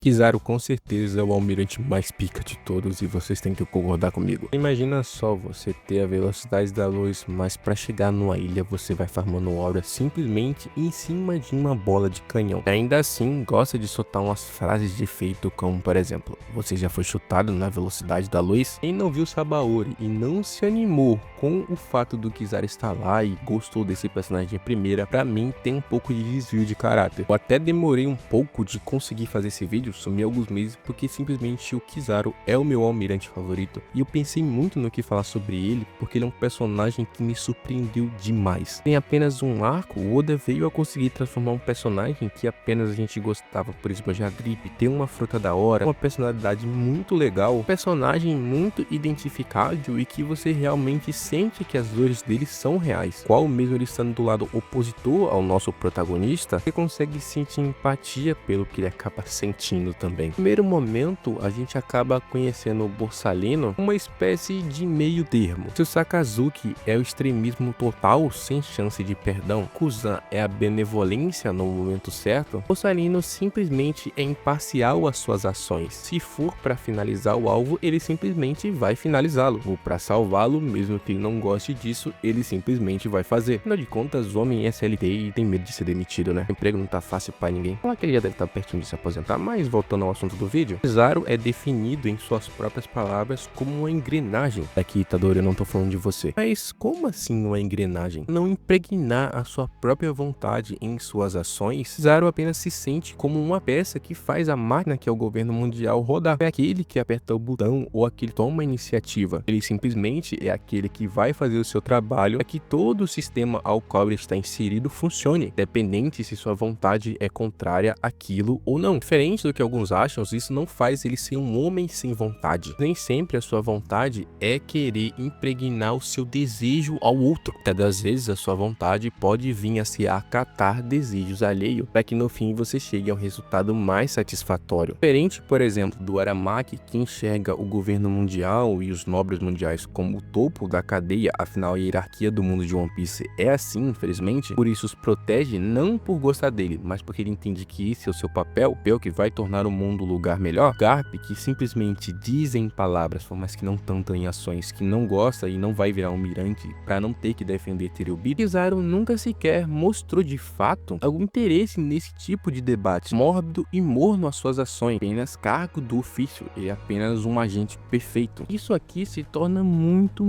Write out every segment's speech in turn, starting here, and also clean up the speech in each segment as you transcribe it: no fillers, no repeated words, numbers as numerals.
Kizaru com certeza é o almirante mais pica de todos e vocês têm que concordar comigo. Imagina só você ter a velocidade da luz, mas para chegar numa ilha você vai farmando obra simplesmente em cima de uma bola de canhão. Ainda assim, gosta de soltar umas frases de efeito como, por exemplo, você já foi chutado na velocidade da luz? Quem não viu Sabaody e não se animou com o fato do Kizaru estar lá e gostou desse personagem de primeira, pra mim tem um pouco de desvio de caráter. Eu até demorei um pouco de conseguir fazer esse vídeo, sumi alguns meses, porque simplesmente o Kizaru é o meu almirante favorito. E eu pensei muito no que falar sobre ele, porque ele é um personagem que me surpreendeu demais. Tem apenas um arco, o Oda veio a conseguir transformar um personagem que apenas a gente gostava por esbanjar gripe, ter uma fruta da hora, uma personalidade muito legal, um personagem muito identificável e que você realmente sente que as dores dele são reais. Qual mesmo ele estando do lado opositor ao nosso protagonista, você consegue sentir empatia pelo que ele acaba sentindo também. No primeiro momento, a gente acaba conhecendo o Borsalino, uma espécie de meio termo. Se o Sakazuki é o extremismo total, sem chance de perdão, Kuzan é a benevolência no momento certo, Borsalino simplesmente é imparcial às suas ações. Se for para finalizar o alvo, ele simplesmente vai finalizá-lo. Ou para salvá-lo, mesmo que ele não goste disso, ele simplesmente vai fazer. Afinal de contas, o homem é SLT e tem medo de ser demitido, né? O emprego não tá fácil para ninguém. Falar que ele já deve estar pertinho de se aposentar, mas voltando ao assunto do vídeo, Kizaru é definido em suas próprias palavras como uma engrenagem. Aqui, Itadori, eu não tô falando de você. Mas como assim uma engrenagem? Não impregnar a sua própria vontade em suas ações, Kizaru apenas se sente como uma peça que faz a máquina que é o governo mundial rodar. É aquele que aperta o botão ou aquele que toma a iniciativa. Ele simplesmente é aquele que vai fazer o seu trabalho para que todo o sistema ao qual ele está inserido funcione, independente se sua vontade é contrária àquilo ou não. Diferente do que alguns acham, isso não faz ele ser um homem sem vontade. Nem sempre a sua vontade é querer impregnar o seu desejo ao outro. Até das vezes a sua vontade pode vir a se acatar desejos alheios para que no fim você chegue ao resultado mais satisfatório. Diferente, por exemplo, do Aramaki, que enxerga o governo mundial e os nobres mundiais como o topo da cadeia, afinal a hierarquia do mundo de One Piece é assim, infelizmente, por isso os protege não por gostar dele, mas porque ele entende que esse é o seu papel que vai tornar o mundo um lugar melhor. Garp, que simplesmente diz em palavras, por mais que não tanto em ações, que não gosta e não vai virar almirante para não ter que defender Tenryubito, Kizaru nunca sequer mostrou de fato algum interesse nesse tipo de debate mórbido e morno às suas ações, apenas cargo do ofício, ele é apenas um agente perfeito. Isso aqui se torna muito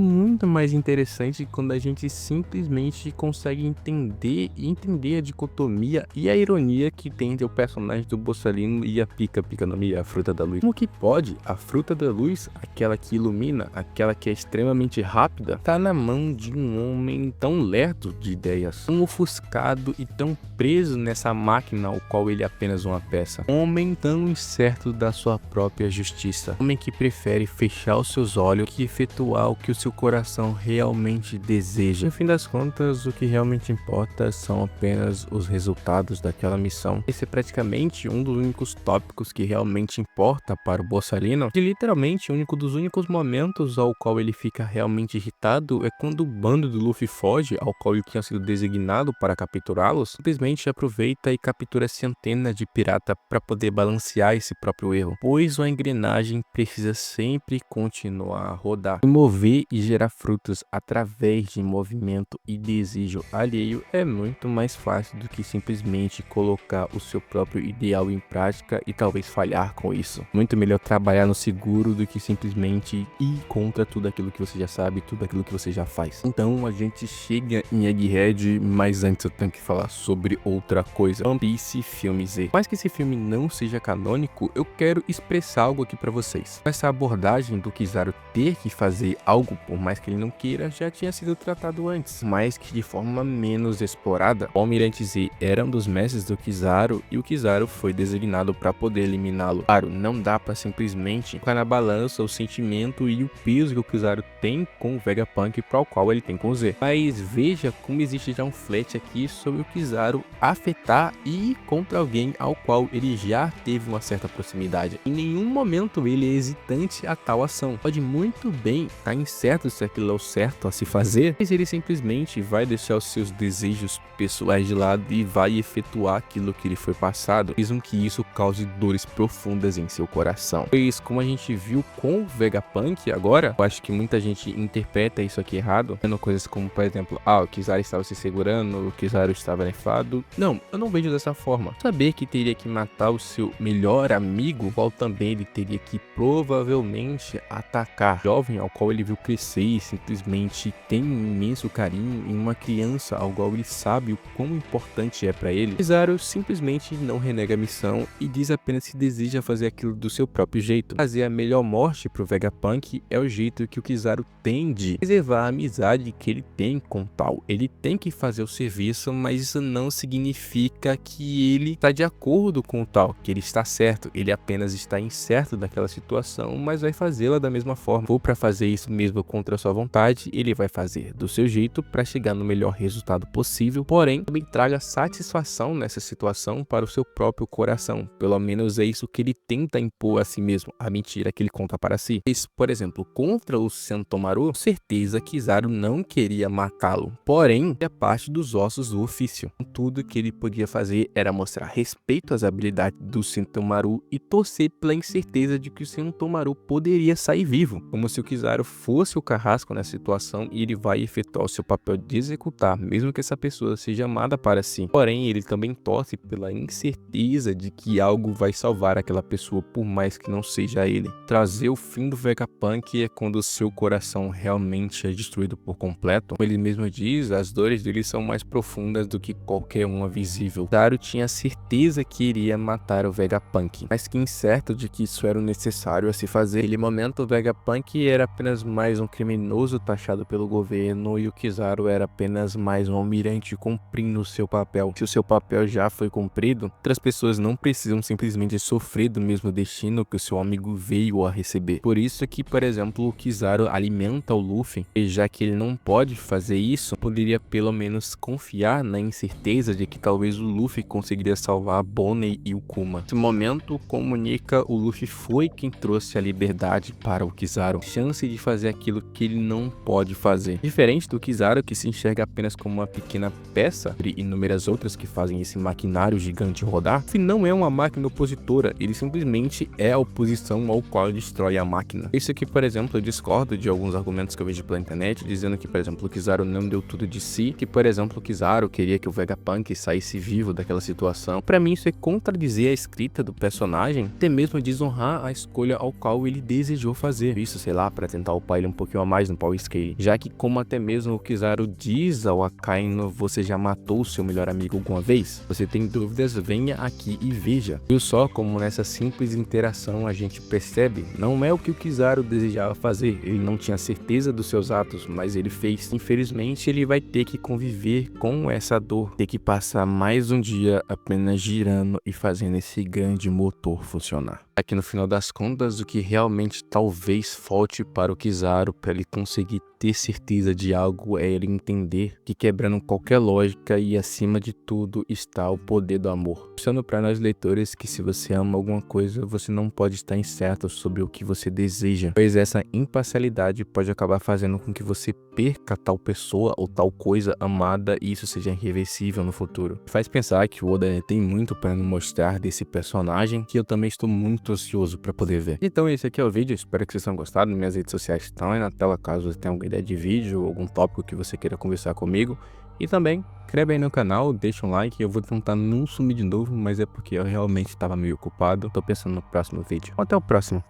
mais interessante quando a gente simplesmente consegue entender a dicotomia e a ironia que tem entre o personagem do Borsalino e a Pica-Picanomia, a fruta da luz. Como que pode a fruta da luz, aquela que ilumina, aquela que é extremamente rápida, tá na mão de um homem tão lerdo de ideias, tão ofuscado e tão preso nessa máquina ao qual ele é apenas uma peça? Um homem tão incerto da sua própria justiça, um homem que prefere fechar os seus olhos que efetuar o que o seu coração realmente deseja. No fim das contas, o que realmente importa são apenas os resultados daquela missão. Esse é praticamente um dos únicos tópicos que realmente importa para o Borsalino, e literalmente um dos únicos momentos ao qual ele fica realmente irritado é quando o bando do Luffy foge, ao qual ele tinha sido designado para capturá-los, simplesmente aproveita e captura centenas de piratas para poder balancear esse próprio erro, pois a engrenagem precisa sempre continuar a rodar. E mover e gerar frutos através de movimento e desejo alheio é muito mais fácil do que simplesmente colocar o seu próprio ideal em prática e talvez falhar com isso. Muito melhor trabalhar no seguro do que simplesmente ir contra tudo aquilo que você já sabe, tudo aquilo que você já faz. Então a gente chega em Egghead, mas antes eu tenho que falar sobre outra coisa. One Piece Filme Z. Mais que esse filme não seja canônico, eu quero expressar algo aqui pra vocês. Essa abordagem do Kizaru ter que fazer algo, por mais que ele não queira, já tinha sido tratado antes, mas que de forma menos explorada. O Almirante Z era um dos mestres do Kizaru e o Kizaru foi designado para poder eliminá-lo. Claro, não dá para simplesmente colocar na balança o sentimento e o peso que o Kizaru tem com o Vegapunk para o qual ele tem com o Z. Mas veja como existe já um flat aqui sobre o Kizaru afetar e ir contra alguém ao qual ele já teve uma certa proximidade. Em nenhum momento ele é hesitante a tal ação. Pode muito bem estar incerto se aquilo é o certo a se fazer, mas ele simplesmente vai deixar os seus desejos pessoais de lado e vai efetuar aquilo que lhe foi passado, mesmo que isso cause dores profundas em seu coração. Pois, como a gente viu com o Vegapunk agora, eu acho que muita gente interpreta isso aqui errado, vendo coisas como, por exemplo, o Kizaru estava se segurando, o Kizaru estava nerfado. Não, eu não vejo dessa forma. Saber que teria que matar o seu melhor amigo, qual também ele teria que provavelmente atacar o jovem ao qual ele viu crescer e simplesmente tem um imenso carinho em uma criança ao qual ele sabe o quão importante é para ele, Kizaru simplesmente não renega a missão e diz apenas que deseja fazer aquilo do seu próprio jeito. Fazer a melhor morte pro Vegapunk é o jeito que o Kizaru tem de preservar a amizade que ele tem com tal. Ele tem que fazer o serviço, mas isso não significa que ele está de acordo com o tal, que ele está certo. Ele apenas está incerto daquela situação, mas vai fazê-la da mesma forma. For para fazer isso mesmo contra a sua vontade, ele vai fazer do seu jeito para chegar no melhor resultado possível, porém também traga satisfação nessa situação para o seu próprio coração. Pelo menos é isso que ele tenta impor a si mesmo, a mentira que ele conta para si. Por exemplo, contra o Sentomaru, com certeza Kizaru não queria matá-lo, porém é parte dos ossos do ofício. Tudo que ele podia fazer era mostrar respeito às habilidades do Sentomaru e torcer pela incerteza de que o Sentomaru poderia sair vivo, como se o Kizaru fosse o carrasco nessa situação e ele vai efetuar o seu papel de executar, mesmo que essa pessoa seja amada para si. Porém, ele também torce pela incerteza de que algo vai salvar aquela pessoa, por mais que não seja ele. Trazer o fim do Vegapunk é quando o seu coração realmente é destruído por completo. Como ele mesmo diz, as dores dele são mais profundas do que qualquer uma visível. Kizaru tinha certeza que iria matar o Vegapunk, mas que incerto de que isso era o necessário a se fazer. Naquele momento, o Vegapunk era apenas mais um criminoso taxado pelo governo e o Kizaru era apenas mais um almirante cumprindo o seu papel. Se o seu papel já foi cumprido, outras pessoas não precisam simplesmente sofrer do mesmo destino que o seu amigo veio a receber. Por isso que, por exemplo, o Kizaru alimenta o Luffy, e já que ele não pode fazer isso, poderia pelo menos confiar na incerteza de que talvez o Luffy conseguiria salvar a Bonnie e o Kuma. Esse momento comunica o Luffy foi quem trouxe a liberdade para o Kizaru, chance de fazer aquilo que ele não pode fazer. Diferente do Kizaru, que se enxerga apenas como uma pequena peça entre inúmeras outras que fazem esse maquinário gigante rodar, Luffy não é uma máquina opositora, ele simplesmente é a oposição ao qual destrói a máquina. Isso aqui, por exemplo, eu discordo de alguns argumentos que eu vejo pela internet, dizendo que, por exemplo, o Kizaru não deu tudo de si, que, por exemplo, o Kizaru queria que o Vegapunk saísse vivo daquela situação. Pra mim, isso é contradizer a escrita do personagem, até mesmo desonrar a escolha ao qual ele desejou fazer. Isso, sei lá, pra tentar upar ele um pouquinho a mais no Power Scale. Já que, como até mesmo o Kizaru diz ao Akainu, você já matou o seu melhor amigo alguma vez? Você tem dúvidas? Venha aqui e veja. Viu só como nessa simples interação a gente percebe? Não é o que o Kizaru desejava fazer, ele não tinha certeza dos seus atos, mas ele fez. Infelizmente, ele vai ter que conviver com essa dor, ter que passar mais um dia apenas girando e fazendo esse grande motor funcionar. Aqui no final das contas, o que realmente talvez falte para o Kizaru para ele conseguir ter certeza de algo é ele entender que, quebrando qualquer lógica e acima de tudo está o poder do amor. Mostrando para nós leitores que se você ama alguma coisa, você não pode estar incerto sobre o que você deseja, pois essa imparcialidade pode acabar fazendo com que você perca tal pessoa ou tal coisa amada e isso seja irreversível no futuro. Faz pensar que o Oda tem muito para nos mostrar desse personagem, que eu também estou muito ansioso para poder ver. Então esse aqui é o vídeo, espero que vocês tenham gostado. Minhas redes sociais estão aí na tela caso você tenha alguma ideia de vídeo ou algum tópico que você queira conversar comigo. E também, inscreve aí no canal, deixa um like, eu vou tentar não sumir de novo, mas é porque eu realmente estava meio ocupado. Tô pensando no próximo vídeo. Até o próximo.